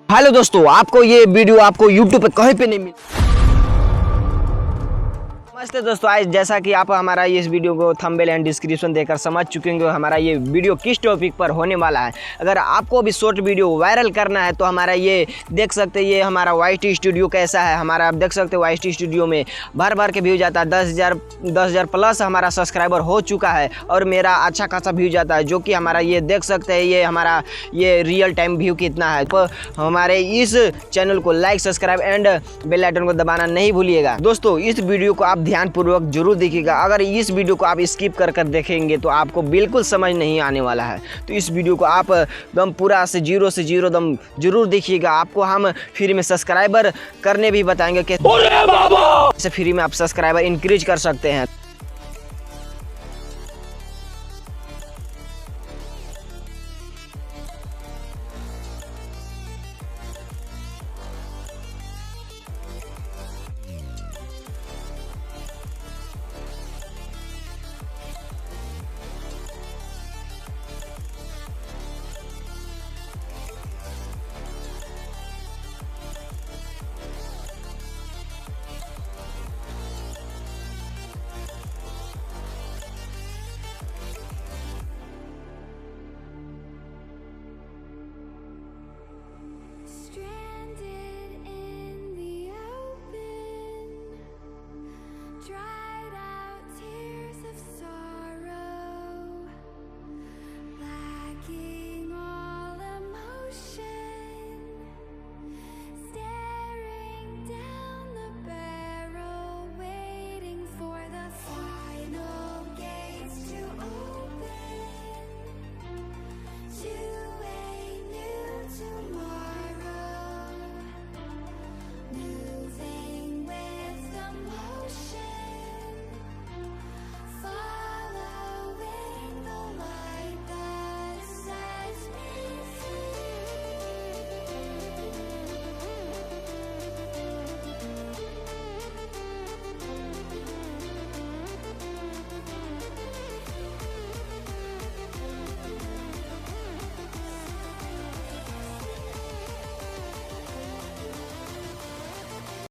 Hello दोस्तों, आपको ये वीडियो आपको YouTube पे कहीं पे नहीं मिल। नमस्ते दोस्तों, आज जैसा कि आप हमारा इस वीडियो को थंबनेल एंड डिस्क्रिप्शन देकर समझ चुके होंगे हमारा ये वीडियो किस टॉपिक पर होने वाला है। अगर आपको भी शॉर्ट वीडियो वायरल करना है तो हमारा ये देख सकते हैं, ये हमारा YT स्टूडियो कैसा है। हमारा आप देख सकते हो YT स्टूडियो में भर के व्यू जाता है। 10,000 प्लस हमारा सब्सक्राइबर हो चुका है और मेरा अच्छा खासा व्यू जाता है, जो कि हमारा ये देख सकते हैं, ये हमारा ये रियल टाइम व्यू कितना है। तो हमारे इस चैनल को like, subscribe and bell icon को दबाना नहीं भूलिएगा। दोस्तों, इस वीडियो को आप ध्यानपूर्वक जरूर देखिएगा। अगर इस वीडियो को आप स्किप कर देखेंगे तो आपको बिल्कुल समझ नहीं आने वाला है। तो इस वीडियो को आप एकदम पूरा से जीरो दम जरूर देखिएगा। आपको हम फ्री में सब्सक्राइबर करने भी बताएंगे कि फ्री में आप सब्सक्राइबर इंक्रीज कर सकते हैं।